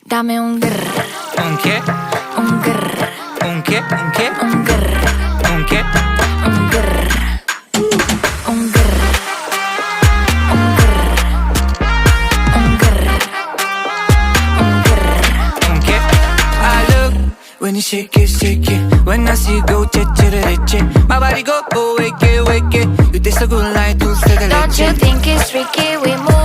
Dame un grr. ¿Un qué? Un grr. ¿Un qué? ¿Un qué? Un grr. ¿Un qué? Un grr. Un grr. Un grr. Un grr. Un grr. ¿Un qué? I look when you shake it. When I see you go, che. My body go, wake it. You taste so good like dulce de leche. Don't you think it's tricky? We move